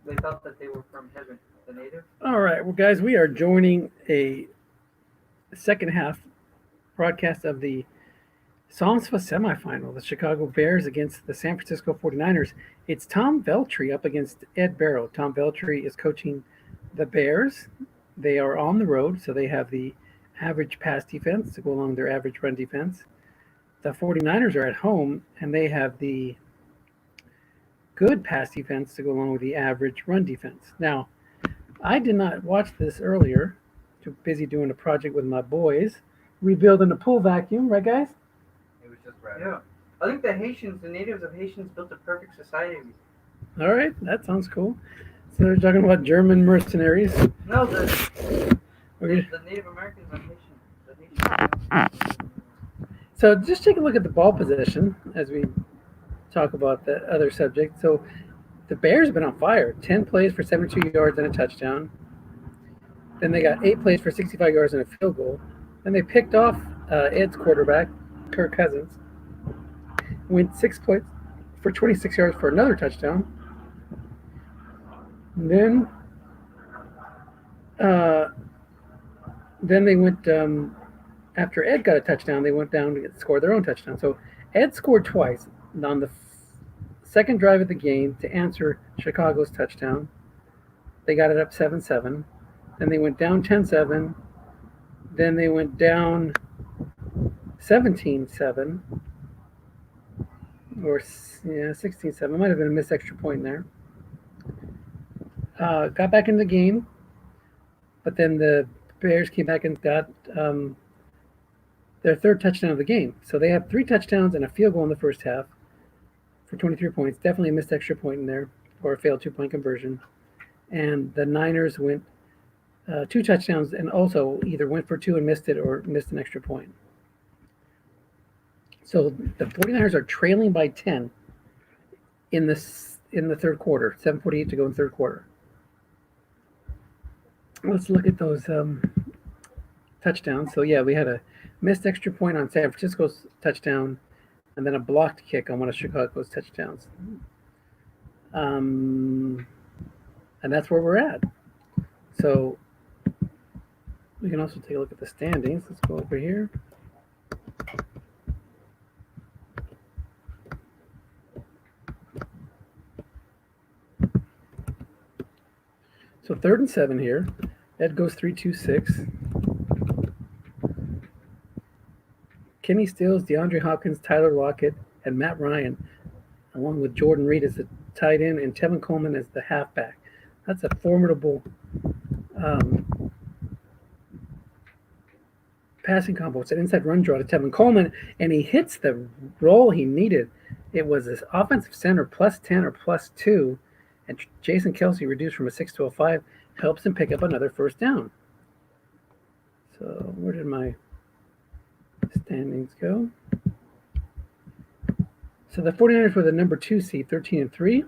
They thought that they were from heaven, the natives. All right, well, guys, we are joining a second half broadcast of the SOMSFA semifinal, the Chicago Bears against the San Francisco 49ers. It's Tom Veltri up against Ed Barrow. Tom Veltri is coaching the Bears. They are on the road, so they have the average pass defense to go along with their average run defense. The 49ers are at home, and they have the good pass defense to go along with the average run defense. Now, I did not watch this earlier. Too busy doing a project with my boys, rebuilding a pool vacuum, right, guys? It was just random. Yeah. I think the natives of Haitians built a perfect society. All right, that sounds cool. So they're talking about German mercenaries. No, Okay. the Native Americans are Haitians. The Haitians. So just take a look at the ball possession as we talk about the other subject. So the Bears have been on fire. 10 plays for 72 yards and a touchdown. Then they got 8 plays for 65 yards and a field goal. Then they picked off Ed's quarterback, Kirk Cousins. Went 6 plays for 26 yards for another touchdown. And then they went after Ed got a touchdown. They went down to score their own touchdown. So Ed scored twice on the second drive of the game to answer Chicago's touchdown. They got it up 7-7. Then they went down 10-7. Then they went down 17-7. Or 16-7. Might have been a missed extra point in there. Got back in the game. But then the Bears came back and got their third touchdown of the game. So they have 3 touchdowns and a field goal in the first half for 23 points. Definitely a missed extra point in there, or a failed 2-point conversion. And the Niners went 2 touchdowns and also either went for 2 and missed it or missed an extra point. So the 49ers are trailing by 10 in the third quarter. 7:48 to go in the third quarter. Let's look at those touchdowns. So yeah, we had a missed extra point on San Francisco's touchdown, and then a blocked kick on one of Chicago's touchdowns. And that's where we're at. So we can also take a look at the standings. Let's go over here. So 3rd and 7 here. Ed goes 3-2-6. Kenny Stills, DeAndre Hopkins, Tyler Lockett, and Matt Ryan, along with Jordan Reed as the tight end and Tevin Coleman as the halfback. That's a formidable passing combo. It's an inside run draw to Tevin Coleman, and he hits the role he needed. It was this offensive center +10 or +2, and Jason Kelsey, reduced from a 6 to a 5, helps him pick up another first down. So where did my standings go? So the 49ers were the number 2 seed, 13-3.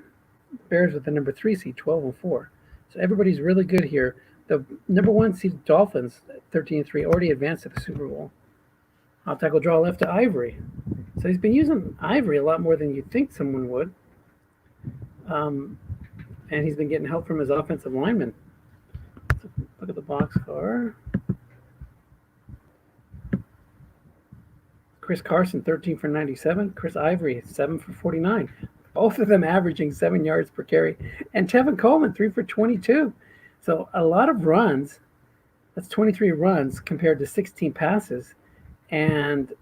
Bears with the number 3 seed, 12-4. So everybody's really good here. The number 1 seed Dolphins, 13-3, already advanced to the Super Bowl. Off tackle draw left to Ivory. So he's been using Ivory a lot more than you'd think someone would. And he's been getting help from his offensive linemen. So look at the box score. Chris Carson, 13 for 97. Chris Ivory, 7 for 49. Both of them averaging 7 yards per carry. And Tevin Coleman, 3 for 22. So a lot of runs. That's 23 runs compared to 16 passes. And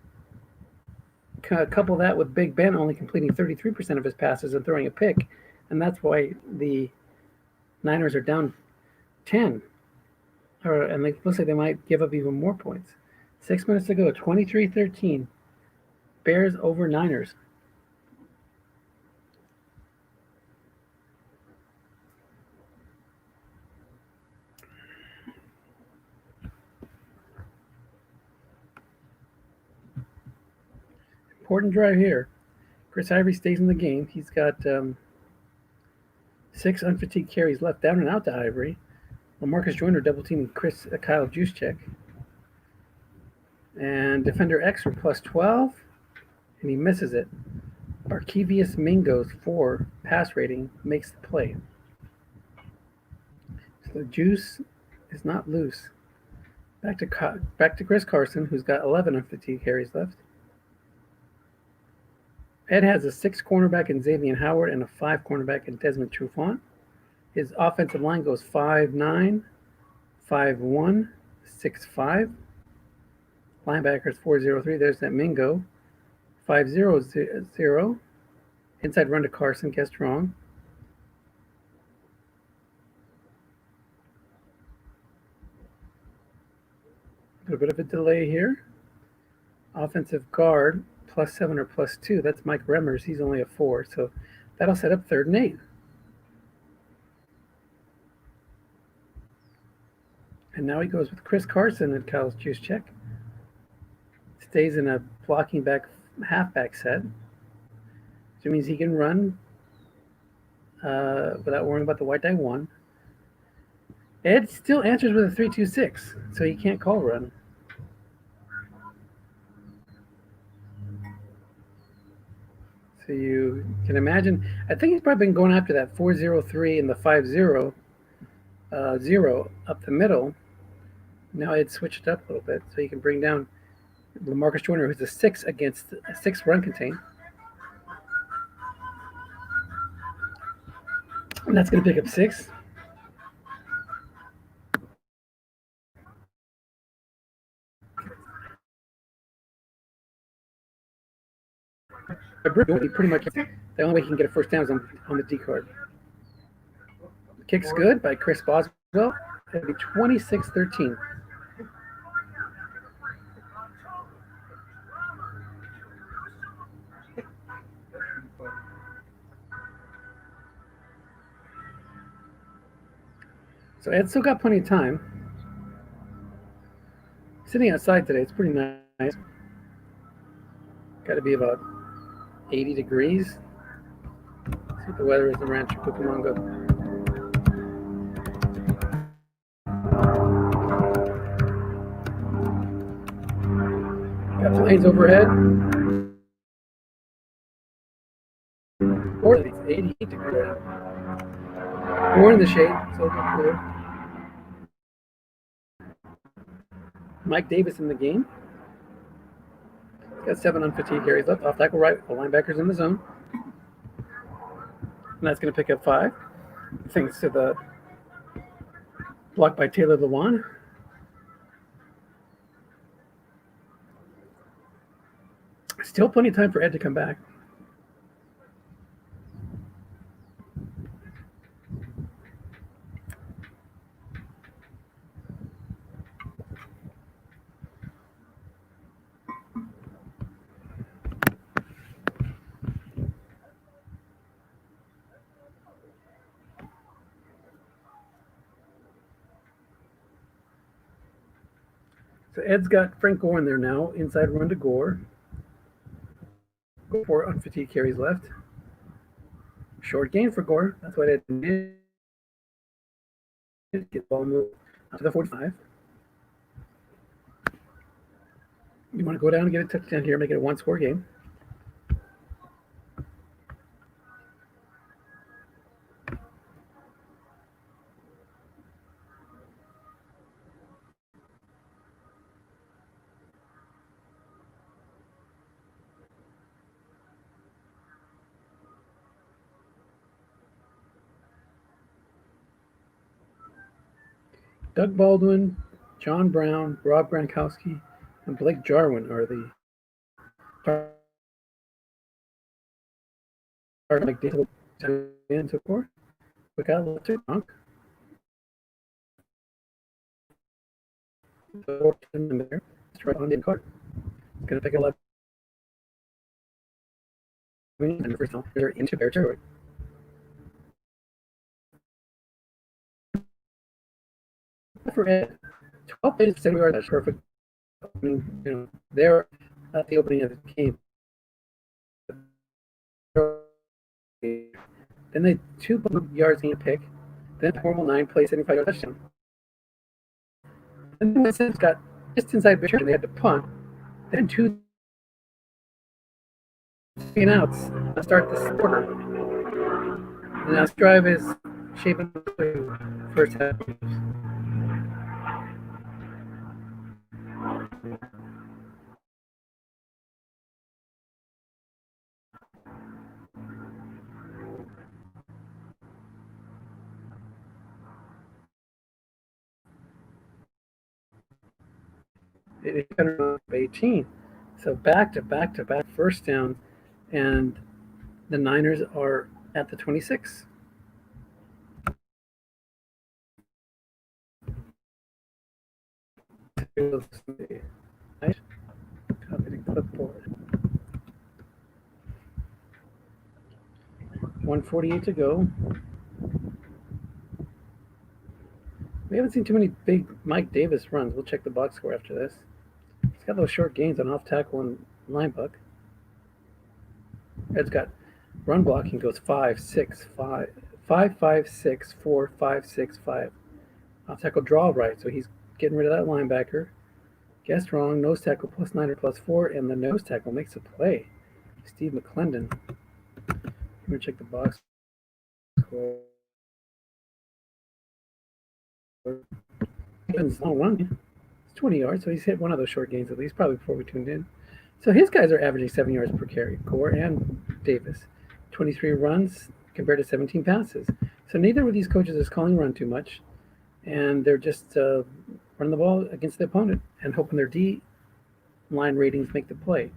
couple that with Big Ben only completing 33% of his passes and throwing a pick. And that's why the Niners are down 10. And it looks like they might give up even more points. 6 minutes to go, 23-13. Bears over Niners. Important drive here. Chris Ivory stays in the game. He's got 6 unfatigued carries left, down and out to Ivory. Marcus Joyner double teaming Kyle Juszczyk. And defender X for +12, and he misses it. Arkevius Mingo's 4 pass rating makes the play. The juice is not loose. Back to Chris Carson, who's got 11 on 15 carries left. Ed has a 6 cornerback in Xavier Howard and a 5 cornerback in Desmond Trufant. His offensive line goes 5'9", 5'1", 6'5". Linebackers 4-0-3. There's that Mingo. 5-0-0. Inside run to Carson. Guessed wrong. A little bit of a delay here. Offensive guard +7 or +2. That's Mike Remmers. He's only a 4. So that'll set up 3rd and 8. And now he goes with Chris Carson at Kyle's juice check. Stays in a blocking back halfback set. So it means he can run without worrying about the white die 1. Ed still answers with a 3-2-6, so he can't call run. So you can imagine, I think he's probably been going after that 4-0-3 and the 5-0 0 up the middle. Now Ed switched it up a little bit, so you can bring down LaMarcus Joyner, who's a 6 against a 6 run contain. And that's going to pick up 6. Pretty much the only way he can get a first down is on the D card. Kick's good by Chris Boswell. It'll be 26-13. So Ed's still got plenty of time. Sitting outside today, it's pretty nice. Got to be about 80 degrees. See what the weather is in Rancho Cucamonga. Got planes overhead. Or it's 88 degrees. We're in the shade, so it's cooler. Mike Davis in the game. He's got 7 on 15 carries left. Off tackle right. The linebacker's in the zone. And that's going to pick up 5. Thanks to the block by Taylor Lewan. Still plenty of time for Ed to come back. So Ed's got Frank Gore in there now. Inside run to Gore. 4 on 15 carries left. Short gain for Gore. That's what Ed did. Get the ball moved to the 45. You want to go down and get a touchdown here, make it a 1-score game. Doug Baldwin, John Brown, Rob Gronkowski, and Blake Jarwin are the like David and so forth. We got Gronk. There. It's right on the card. It's going to pick 11. And the first time they're into Bear territory. For Ed, 12 plays 70 yards. That's perfect. I mean, they're at the opening of the game. Then they 2 yards in a pick. Then formal 9 play 75-yard touchdown. And then Winston's got just inside Bishop, and they had to punt. Then 2 outs to start this quarter. And now this drive is shaping up to first half. It is 18. So back to back to back first downs, and the Niners are at the 26. Right? Copy the clipboard. 148 to go. We haven't seen too many big Mike Davis runs. We'll check the box score after this. He's got those short gains on off tackle and line buck. Ed's got run blocking goes 5, 6, 5, 5, 5, 6, 4, 5, 6, 5. Off tackle draw right, so he's getting rid of that linebacker. Guessed wrong. Nose tackle +9 or +4, and the nose tackle makes a play. Steve McClendon. I'm gonna check the box score. Long run. It's 20 yards, so he's hit one of those short gains at least, probably before we tuned in. So his guys are averaging 7 yards per carry, Gore and Davis. 23 runs compared to 17 passes. So neither of these coaches is calling run too much, and they're just running the ball against the opponent and hoping their D line ratings make the play,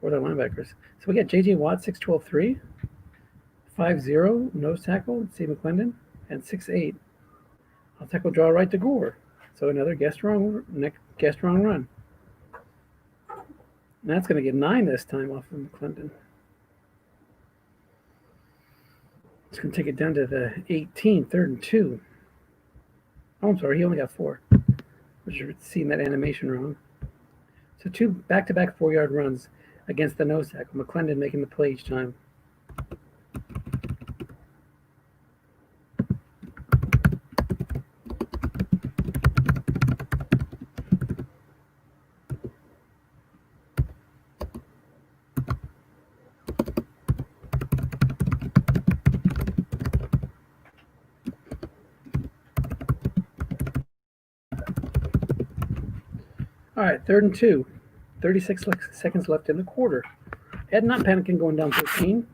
or their linebackers. So we got J.J. Watt, 6'12", 5'0", nose tackle, Steve McClendon, and 6'8". I'll tackle draw right to Gore. So another guessed wrong run. And that's going to get 9 this time off of McClendon. It's going to take it down to the 18, 3rd and 2. Oh, I'm sorry, he only got 4. You're seeing that animation wrong. So 2 back-to-back 4-yard runs against the nose tackle. McClendon making the play each time. All right, 3rd and 2. 36 seconds left in the quarter. Ed not panicking, going down 15.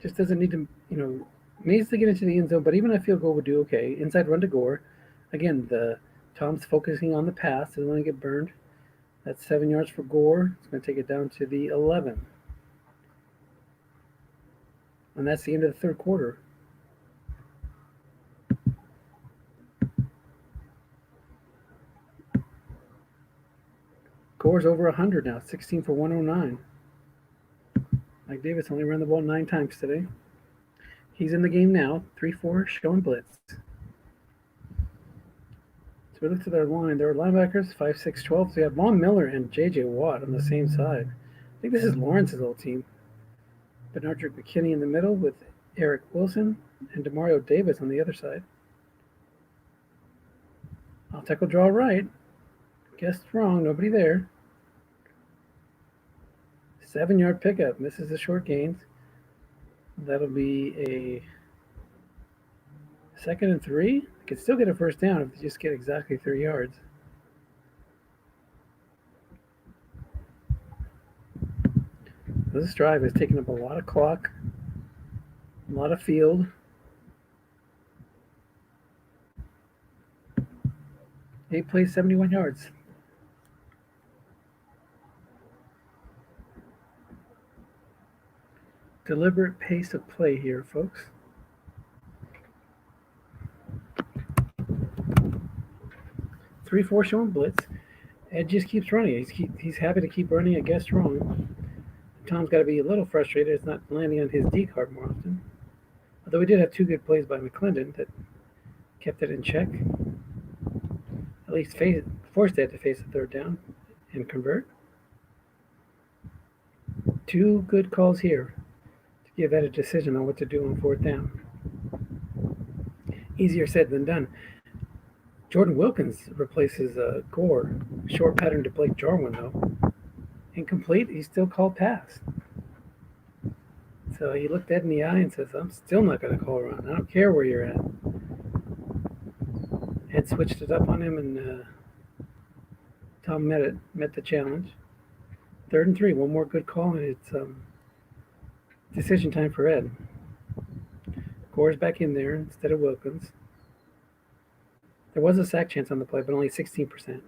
Just doesn't need to, needs to get into the end zone, but even a field goal would do okay. Inside run to Gore. Again, Tom's focusing on the pass. Doesn't want to get burned. That's 7 yards for Gore. It's going to take it down to the 11. And that's the end of the 3rd quarter. Gore's over 100 now, 16 for 109. Mike Davis only ran the ball 9 times today. He's in the game now, 3-4, showing blitz. So we look to their line. There are linebackers, 5'6", 12. So we have Von Miller and J.J. Watt on the same side. I think this is Lawrence's old team. Bernardrick McKinney in the middle with Eric Wilson and Demario Davis on the other side. I'll tackle draw right. Guessed wrong, nobody there. 7-yard pickup. Misses the short gains. That'll be a 2nd and 3. Could still get a first down if they just get exactly 3 yards. This drive has taken up a lot of clock, a lot of field. They play 71 yards. Deliberate pace of play here, folks. Three, 4 showing blitz. Ed just keeps running. He's happy to keep running. I guess wrong. Tom's got to be a little frustrated. It's not landing on his D card more often. Although we did have 2 good plays by McClendon that kept it in check. At least forced Ed to face a 3rd down and convert. 2 good calls here to give Ed a decision on what to do on 4th down. Easier said than done. Jordan Wilkins replaces Gore. Short pattern to Blake Jarwin, though. Incomplete. He's still called pass. So he looked Ed in the eye and says, I'm still not going to call a run. I don't care where you're at. Ed switched it up on him, and Tom met the challenge. 3rd and 3, one more good call, and it's decision time for Ed. Gore's back in there instead of Wilkins. There was a sack chance on the play, but only 16%.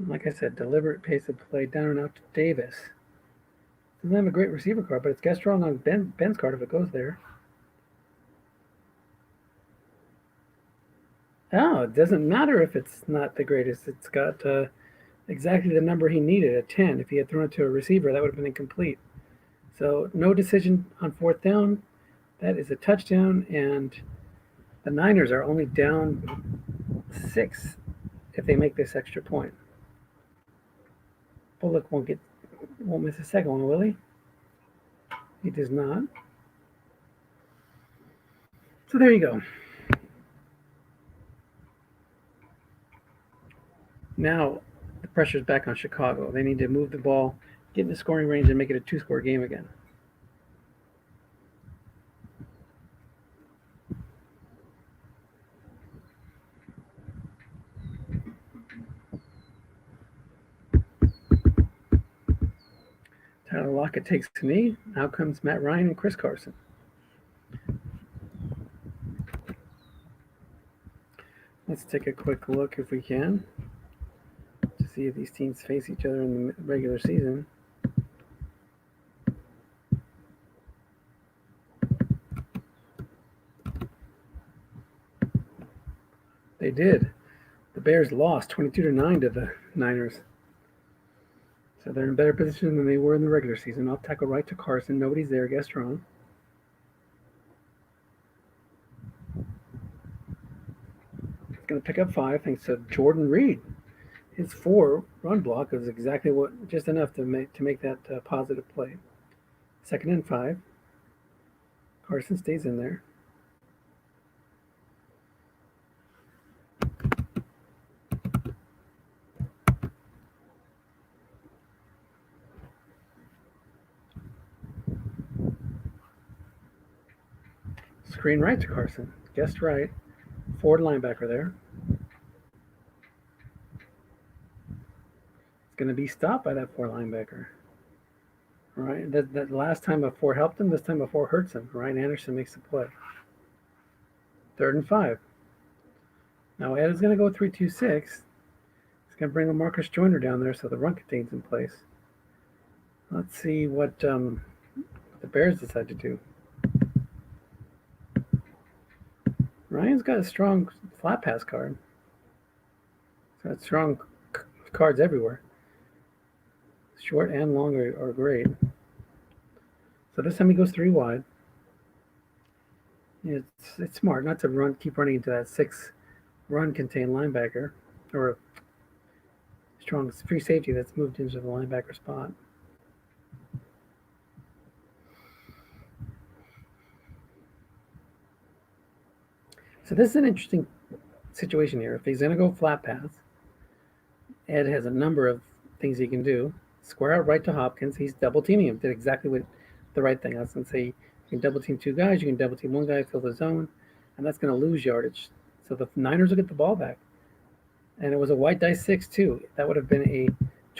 Like I said, deliberate pace of play down and out to Davis. Doesn't have a great receiver card, but it's got strong on Ben's card if it goes there. Oh, it doesn't matter if it's not the greatest. It's got exactly the number he needed, a 10. If he had thrown it to a receiver, that would have been incomplete. So no decision on 4th down. That is a touchdown, and the Niners are only down 6 if they make this extra point. Bullock won't miss a second one, will he? He does not. So there you go. Now the pressure's back on Chicago. They need to move the ball, get in the scoring range, and make it a 2-score game again. Tyler Lockett takes the knee. Out comes Matt Ryan and Chris Carson. Let's take a quick look, if we can, to see if these teams face each other in the regular season. They did. The Bears lost 22-9 to the Niners. So they're in better position than they were in the regular season. I'll tackle right to Carson. Nobody's there. Guess wrong. He's going to pick up 5 thanks to Jordan Reed. His 4 run block is exactly just enough to make that positive play. 2nd and 5. Carson stays in there. Screen right to Carson. Guessed right. Forward linebacker there. It's going to be stopped by that 4 linebacker. All right. That last time a 4 helped him. This time a 4 hurts him. Ryan Anderson makes the play. 3rd and 5. Now Ed is going to go 3-2-6. He's going to bring a Marcus Joyner down there so the run contains in place. Let's see what the Bears decide to do. Ryan's got a strong flat pass card. He's got strong cards everywhere. Short and long are great. So this time he goes 3 wide. It's smart not to keep running into that 6 run contained linebacker or a strong free safety that's moved into the linebacker spot. So this is an interesting situation here. If he's going to go flat pass, Ed has a number of things he can do. Square out right to Hopkins. He's double teaming him. Did exactly what the right thing. I was going to say you can double team 2 guys. You can double team 1 guy, fill the zone, and that's going to lose yardage. So the Niners will get the ball back. And it was a white dice 6 too. That would have been a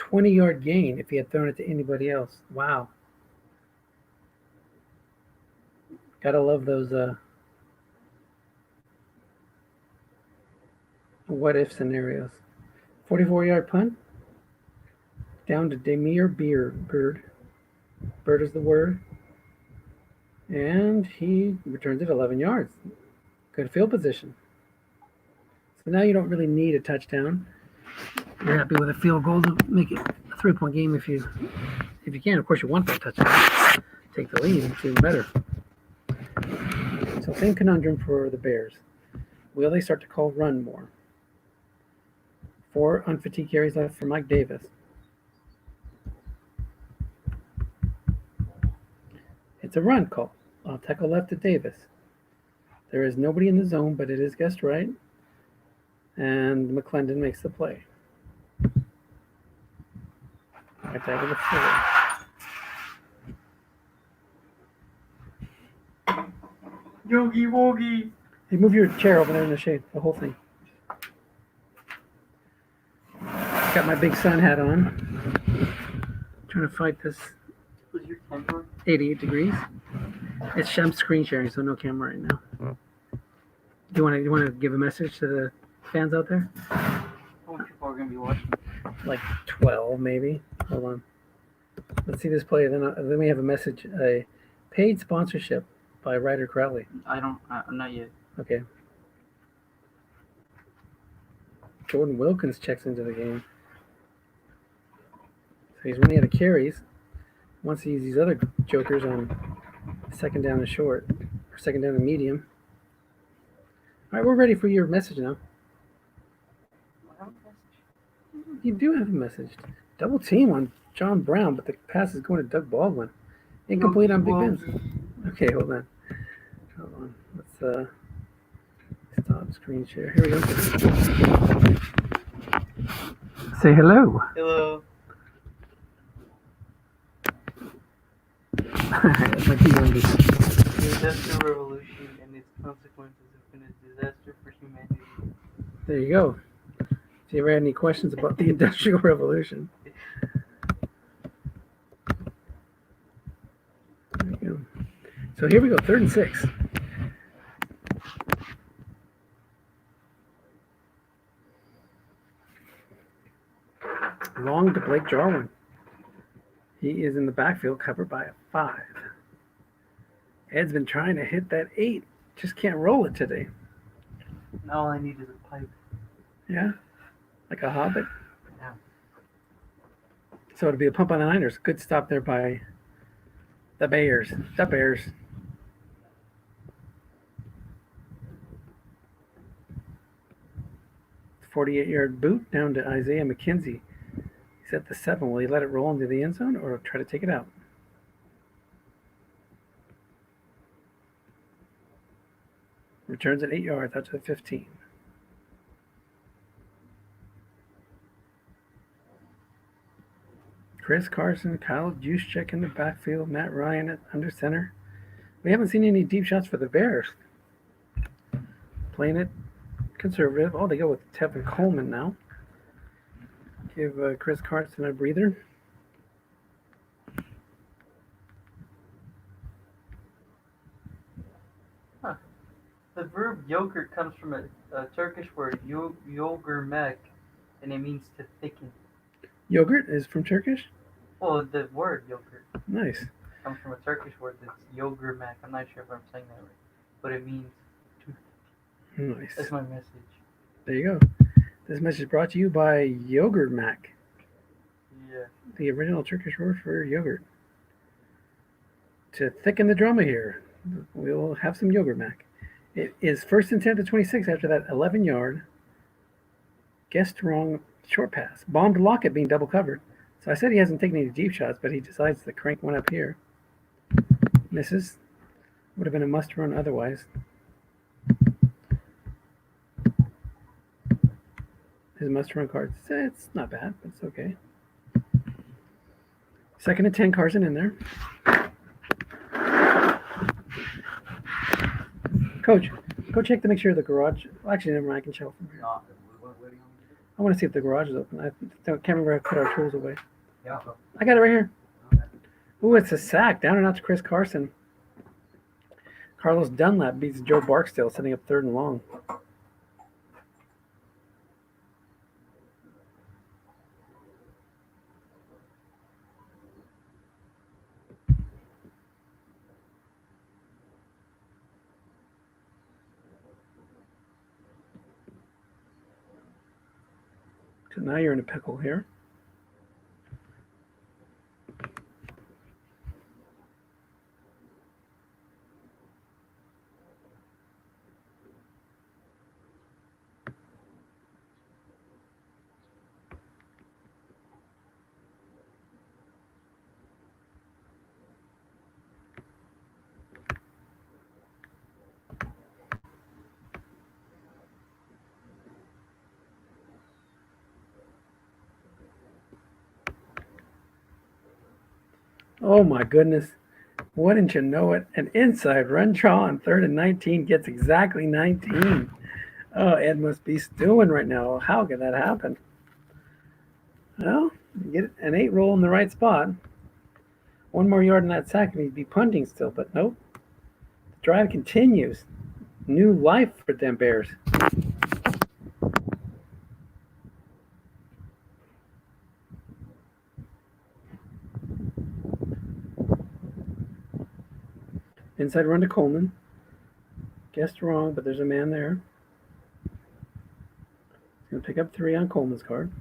20-yard gain if he had thrown it to anybody else. Wow. Gotta love those what-if scenarios. 44-yard punt. Down to Demir Bird. Bird is the word. And he returns it 11 yards. Good field position. So now you don't really need a touchdown. You're happy with a field goal to make it a 3-point game if you can. Of course, you want that touchdown. Take the lead. It's even better. So same conundrum for the Bears. Will they start to call run more? 4 unfatigued carries left for Mike Davis. It's a run call. I'll tackle left to Davis. There is nobody in the zone, but it is guessed right. And McClendon makes the play. I tackle the 4. Yogi Wogi. Hey, move your chair over there in the shade, the whole thing. Got my big sun hat on. Trying to fight this. Was your camera? 88 degrees. I'm screen sharing, so no camera right now. Do you want to give a message to the fans out there? How many people are going to be watching? Like 12, maybe. Hold on. Let's see this play. Then we have a message. A paid sponsorship by Ryder Crowley. Not yet. Okay. Jordan Wilkins checks into the game. So he's running out of carries. Wants to use these other jokers on second down and short, or second down and medium. All right, we're ready for your message now. You do have a message. Double team on John Brown, but the pass is going to Doug Baldwin. Incomplete on Big Ben. Okay, hold on. Let's stop screen share. Here we go. Say hello. Hello. That's my key language. The Industrial Revolution and its consequences have been a disaster for humanity. There you go. If you ever had any questions about the Industrial Revolution. There you go. So here we go, 3rd and 6. Long to Blake Jarwin. He is in the backfield, covered by a 5. Ed's been trying to hit that 8. Just can't roll it today. Now all I need is a pipe. Yeah? Like a hobbit? Yeah. So it'll be a pump on the Niners. Good stop there by the Bears. The Bears. .48-yard boot down to Isaiah McKenzie. He's at the 7. Will he let it roll into the end zone or try to take it out? Returns at 8 yards out to the 15. Chris Carson, Kyle Juszczyk in the backfield, Matt Ryan at under center. We haven't seen any deep shots for the Bears. Playing it conservative. Oh, they go with Tevin Coleman now. Give Chris Carson a breather. Huh. The verb yogurt comes from a Turkish word, yogurmek, and it means to thicken. Yogurt is from Turkish? Well, the word yogurt Nice. comes from a Turkish word that's yogurmek. I'm not sure if I'm saying that right, but it means to. Nice. That's my message. There you go. This message is brought to you by Yogurt Mac, Yeah. the original Turkish word for yogurt. To thicken the drama here, we'll have some Yogurt Mac. It is 1st and 10 to 26 after that 11-yard guessed wrong short pass. Bomb to Lockett being double covered. So I said he hasn't taken any deep shots, but he decides to crank one up here. Misses. Would have been a must run otherwise. His must run card. It's not bad, but it's okay. 2nd and 10, Carson in there. Coach, go check to make sure the garage. Well, actually, never mind. I can check from here. I want to see if the garage is open. I can't remember how to put our tools away. Yeah. I got it right here. Ooh, it's a sack. Down and out to Chris Carson. Carlos Dunlap beats Joe Barksdale, setting up 3rd and long. So now you're in a pickle here. Oh my goodness. Wouldn't you know it? An inside run draw on 3rd and 19 gets exactly 19. Oh, Ed must be stewing right now. How could that happen? Well, get an 8 roll in the right spot. One more yard in that sack and he'd be punting still, but nope. The drive continues. New life for them Bears. Inside run to Coleman. Guessed wrong, but there's a man there. He's going to pick up 3 on Coleman's card.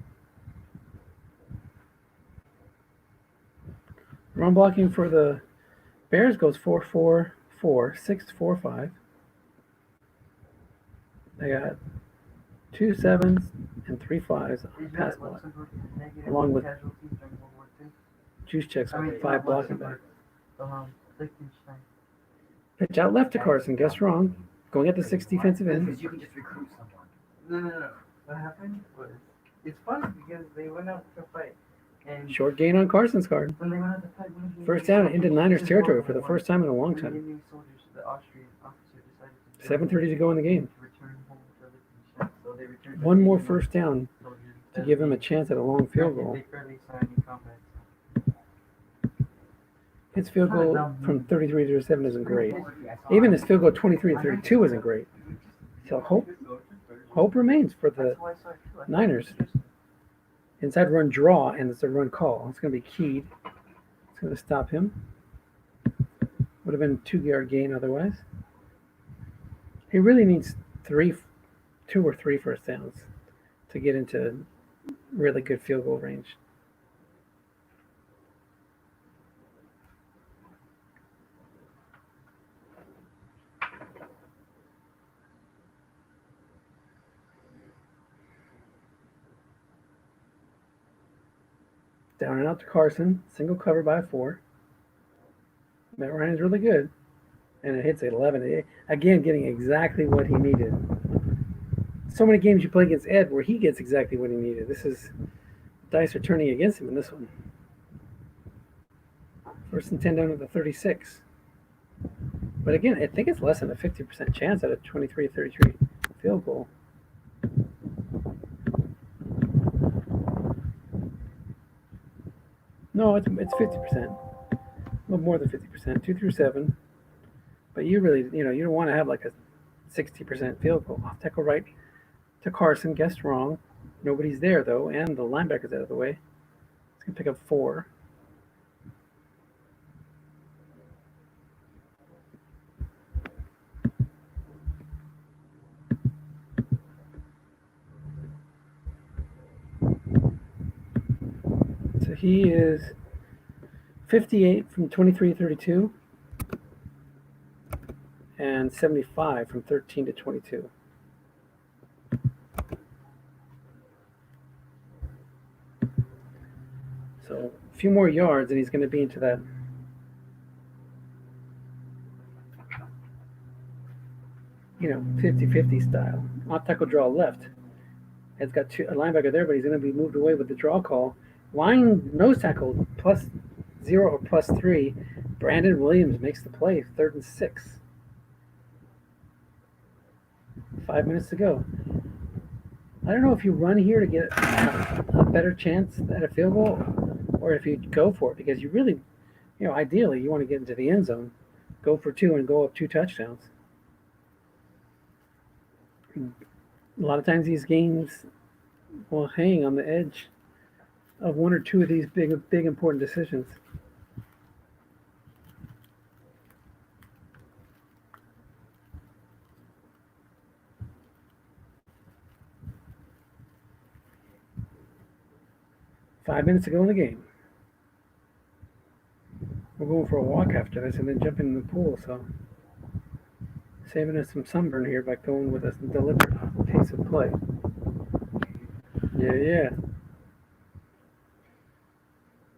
Run blocking for the Bears goes 4-4-4, 6-4-5. They got 2 7s and 3 5s on pass block, along with juice checks with 5 blocking back. Pitch out left to Carson. Guess wrong. Going at the 6 defensive end. Because you can just recruit someone. No. What happened was, it's funny because they went out to fight. And Short gain on Carson's card. when they went out to fight, First down into Niners territory for the first time in a long time. 7:30 to go in the game. One more first down to give him a chance at a long field goal. His field goal from 33 to 37 isn't great. Even his field goal 23 to 32 isn't great. So hope remains for the Niners. Inside run draw, and it's a run call. It's going to be keyed. It's going to stop him. Would have been a 2-yard gain otherwise. He really needs 2 or 3 first downs to get into really good field goal range. Down and out to Carson. Single cover by 4. Matt Ryan's really good. And it hits at 11. Again, getting exactly what he needed. So many games you play against Ed where he gets exactly what he needed. This is, dice are turning against him in this one. First and 10 down to the 36. But again, I think it's less than a 50% chance at a 23-33 field goal. No, it's 50%. A little more than 50%. 2 through 7. But you really, you don't want to have like a 60% field goal. Off tackle right to Carson. Guessed wrong. Nobody's there though, and the linebacker's out of the way. It's gonna pick up 4. So he is 58 from 23-32 and 75 from 13 to 22. So a few more yards and he's going to be into that you know, 50-50 style. Off tackle draw left. It's got a linebacker there, but he's going to be moved away with the draw call. Line nose tackle +0 or +3. Brandon Williams makes the play. 3rd and 6. 5 minutes to go. I don't know if you run here to get a better chance at a field goal or if you go for it, because you really, ideally you want to get into the end zone, go for 2 and go up 2 touchdowns. A lot of times these games will hang on the edge of 1 or 2 of these big important decisions. Five minutes to go in the game. We're going for a walk after this and then jumping in the pool, so saving us some sunburn here by going with a deliberate pace of play. Yeah.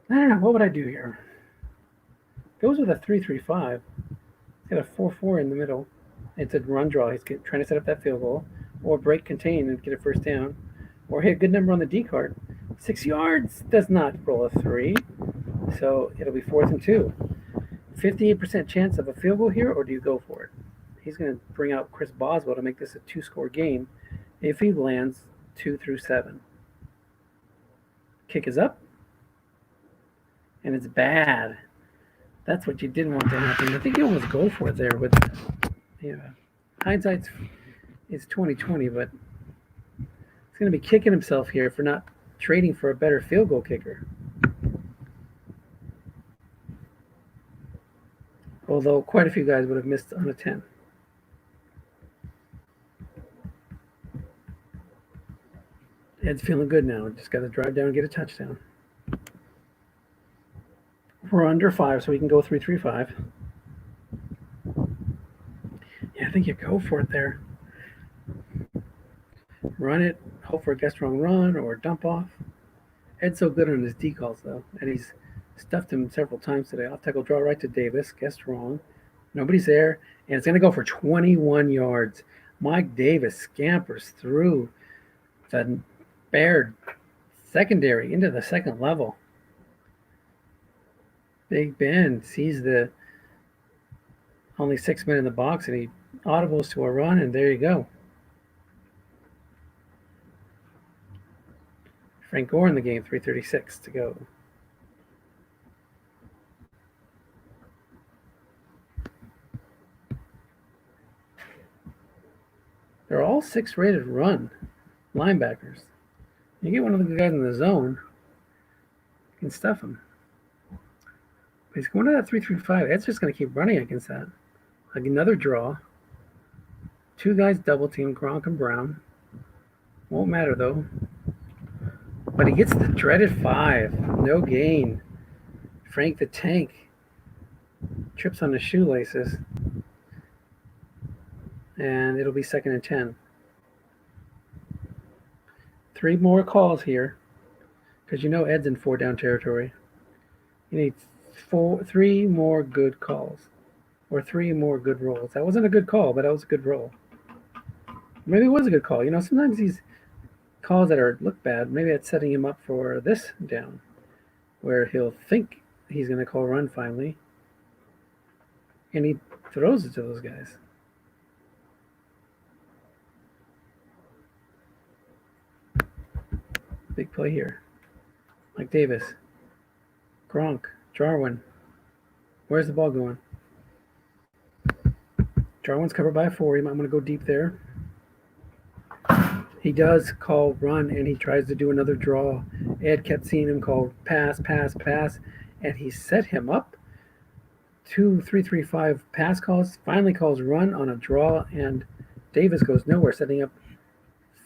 I don't know, what would I do here? Goes with a 3-3-5. He's got a 4-4 in the middle. It's a run draw. He's trying to set up that field goal, or break contain and get a first down, or hit a good number on the D card. 6 yards does not roll a 3. So it'll be 4th and 2. 58% chance of a field goal here, or do you go for it? He's going to bring out Chris Boswell to make this a 2-score game if he lands 2 through 7. Kick is up, and it's bad. That's what you didn't want to happen. I think you almost go for it there with, hindsight is 2020, but he's going to be kicking himself here for not trading for a better field goal kicker. Although quite a few guys would have missed on a 10. Ed's feeling good now. Just got to drive down and get a touchdown. We're under 5, so we can go 3-3-5. Yeah, I think you go for it there. Run it, hope for a guess wrong run or dump off. Ed's so good on his decalls, though, and he's stuffed him several times today. Off tackle, draw right to Davis. Guessed wrong. Nobody's there, and it's going to go for 21 yards. Mike Davis scampers through the Bear secondary into the second level. Big Ben sees the only 6 men in the box, and he audibles to a run, and there you go. Frank Gore in the game, 3:36 to go. They're all 6 rated run linebackers. You get one of the guys in the zone, you can stuff him. But he's going to that 3-3-5. That's just going to keep running against that. Like another draw. 2 guys double team, Gronk and Brown. Won't matter though. But he gets the dreaded 5. No gain. Frank the Tank trips on the shoelaces. And it'll be 2nd and 10. 3 more calls here. Because Ed's in 4 down territory. You need 3 more good calls. Or 3 more good rolls. That wasn't a good call, but that was a good roll. Maybe it was a good call. Sometimes these calls that look bad, maybe that's setting him up for this down, where he'll think he's going to call run finally, and he throws it to those guys. Big play here. Mike Davis. Gronk. Jarwin. Where's the ball going? Jarwin's covered by a 4. He might want to go deep there. He does call run, and he tries to do another draw. Ed kept seeing him call pass, and he set him up. 2 3-3-5 pass calls. Finally calls run on a draw, and Davis goes nowhere, setting up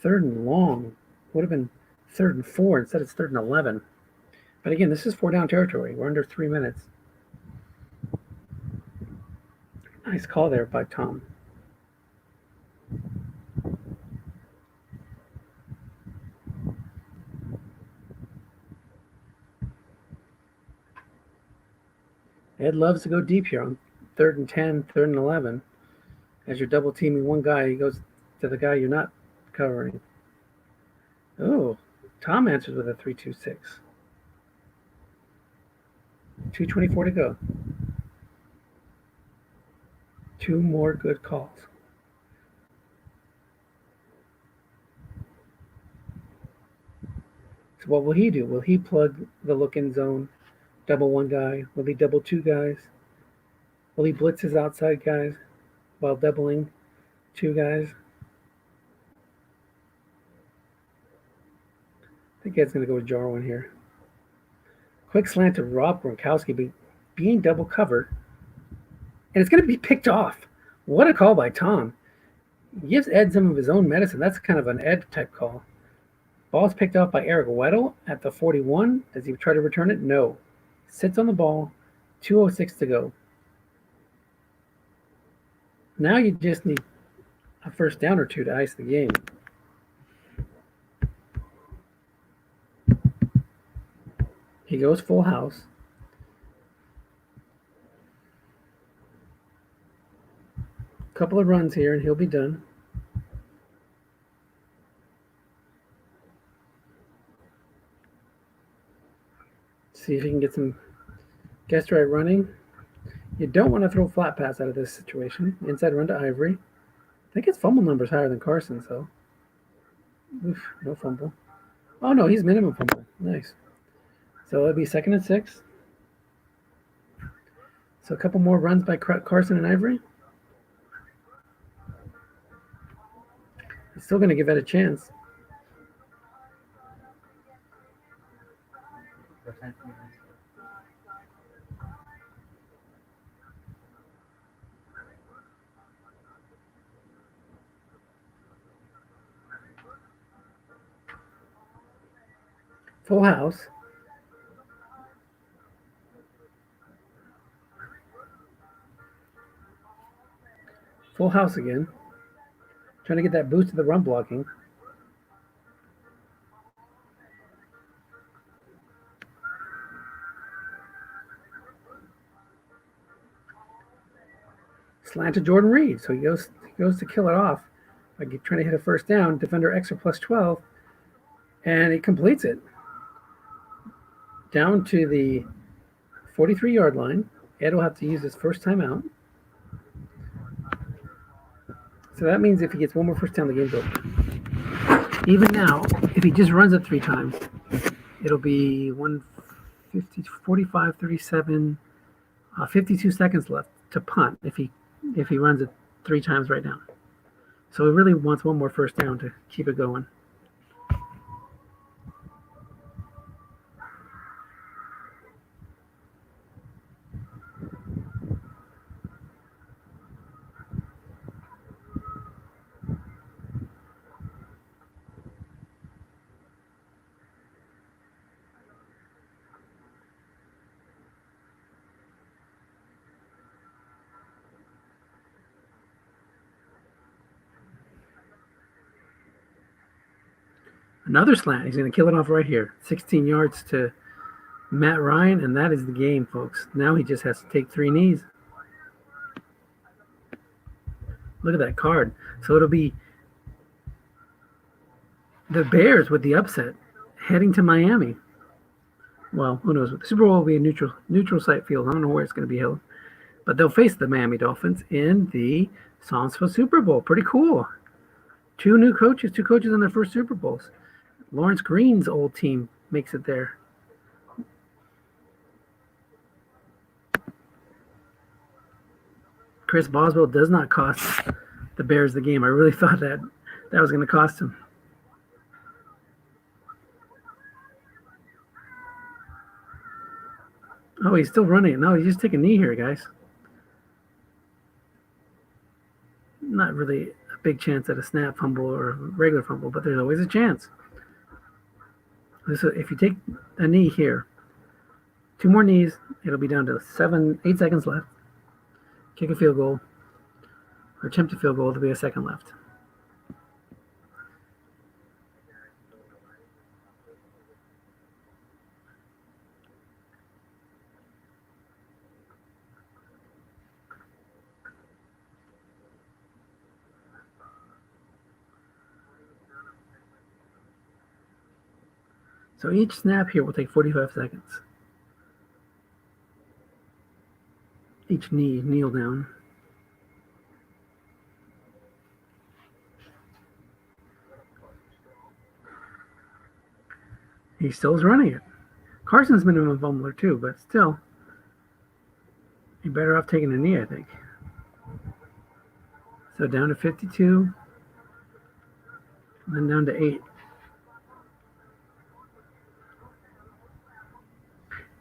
3rd and long. Would have been 3rd and 4. Instead, it's 3rd and 11. But again, this is 4 down territory. We're under 3 minutes. Nice call there by Tom. Ed loves to go deep here on 3rd and 10, 3rd and 11. As you're double teaming one guy, he goes to the guy you're not covering. Oh, Tom answers with a 3-2-6. 2:24 to go. 2 more good calls. So what will he do? Will he plug the look-in zone, double 1 guy? Will he double 2 guys? Will he blitz his outside guys while doubling 2 guys? I think Ed's going to go with Jarwin here. Quick slant to Rob Gronkowski being double covered. And it's going to be picked off. What a call by Tom. He gives Ed some of his own medicine. That's kind of an Ed type call. Ball's picked off by Eric Weddle at the 41. Does he try to return it? No. Sits on the ball. 2:06 to go. Now you just need a first down or 2 to ice the game. He goes full house. Couple of runs here and he'll be done. See if he can get some Guest right running. You don't want to throw flat pass out of this situation. Inside run to Ivory. I think his fumble number is higher than Carson's, though. Oof, no fumble. Oh, no, he's minimum fumble. Nice. So it'll be 2nd and 6. So a couple more runs by Carson and Ivory. He's still going to give that a chance. Full house. Full house again. Trying to get that boost to the run blocking. Slant to Jordan Reed. So he goes to kill it off by trying to hit a first down. Defender extra plus 12. And he completes it. Down to the 43-yard line. Ed will have to use his first timeout. So that means if he gets one more first down, the game's over. Even now, if he just runs it 3 times, it'll be 150, 45, 37, 52 seconds left to punt if he runs it 3 times right now. So he really wants one more first down to keep it going. Another slant. He's going to kill it off right here. 16 yards to Matt Ryan, and that is the game, folks. Now he just has to take 3 knees. Look at that card. So it'll be the Bears with the upset heading to Miami. Well, who knows? The Super Bowl will be a neutral site field. I don't know where it's going to be held. But they'll face the Miami Dolphins in the SOMSFA Super Bowl. Pretty cool. 2 coaches in their first Super Bowls. Lawrence Green's old team makes it there. Chris Boswell does not cost the Bears the game. I really thought that was going to cost him. Oh, he's still running it. No, he's just taking a knee here, guys. Not really a big chance at a snap fumble or a regular fumble, but there's always a chance. If you take a knee here, 2 more knees, it'll be down to 8 seconds left. Kick a field goal or attempt a field goal, there'll be a second left. So each snap here will take 45 seconds. Each kneel down. He still is running it. Carson's minimum fumbler too, but still, you're better off taking a knee, I think. So down to 52, and then down to 8.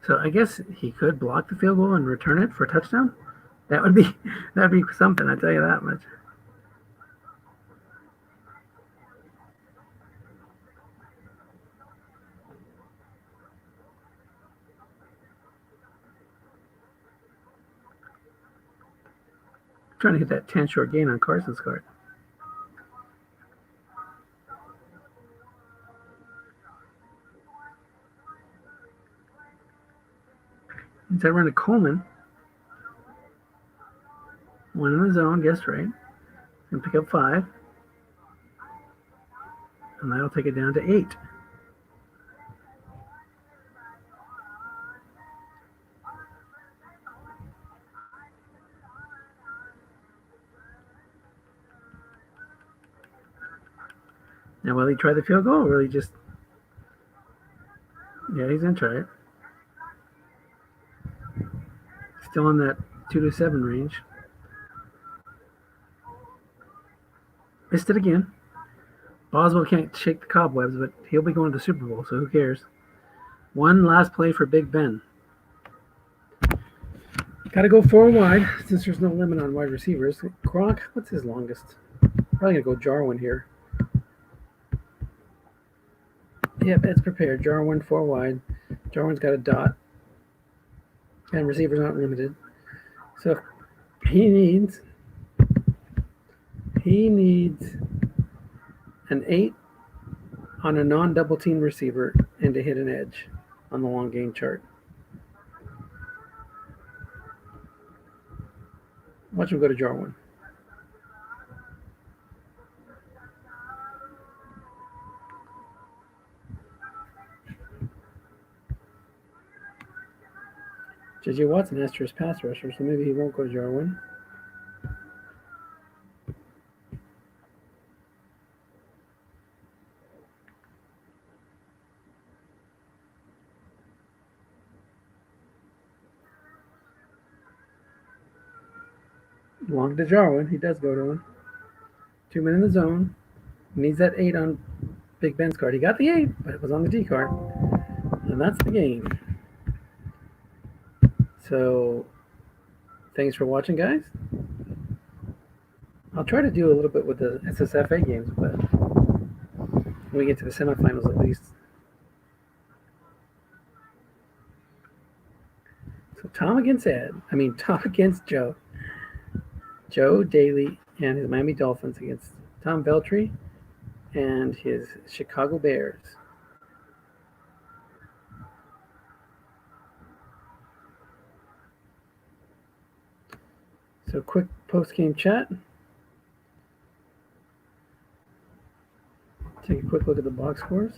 So I guess he could block the field goal and return it for a touchdown. That'd be something, I tell you that much. Trying to hit that 10 short gain on Carson's card. Inside run to Coleman. 1 in the zone, guess right. And pick up 5. And that'll take it down to 8. Now, will he try the field goal or will he just. Yeah, he's going to try it. Still in that 2 to 7 range. Missed it again. Boswell can't shake the cobwebs, but he'll be going to the Super Bowl, so who cares? One last play for Big Ben. Got to go 4 wide since there's no limit on wide receivers. Gronk, what's his longest? Probably going to go Jarwin here. Yep, it's prepared. Jarwin 4 wide. Jarwin's got a dot. And receivers aren't limited. So he needs an 8 on a non-double team receiver and to hit an edge on the long gain chart. Watch him go to Jarwin. J.J. Watson asked for his pass rusher, so maybe he won't go to Jarwin. Long to Jarwin. He does go to him. 2 men in the zone. He needs that 8 on Big Ben's card. He got the 8, but it was on the D card. And that's the game. So, thanks for watching, guys. I'll try to do a little bit with the SSFA games, but when we get to the semifinals at least. So Tom against Joe. Joe Daly and his Miami Dolphins against Tom Veltri and his Chicago Bears. So quick post-game chat. Take a quick look at the box scores.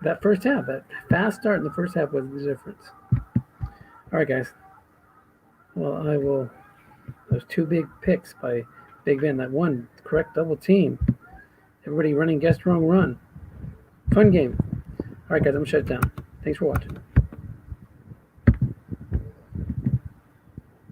That first half, that fast start in the first half was the difference. All right, guys. Well, those 2 big picks by Big Ben, that one correct double team. Everybody running guest wrong run. Fun game. All right, guys, I'm going to shut it down. Thanks for watching.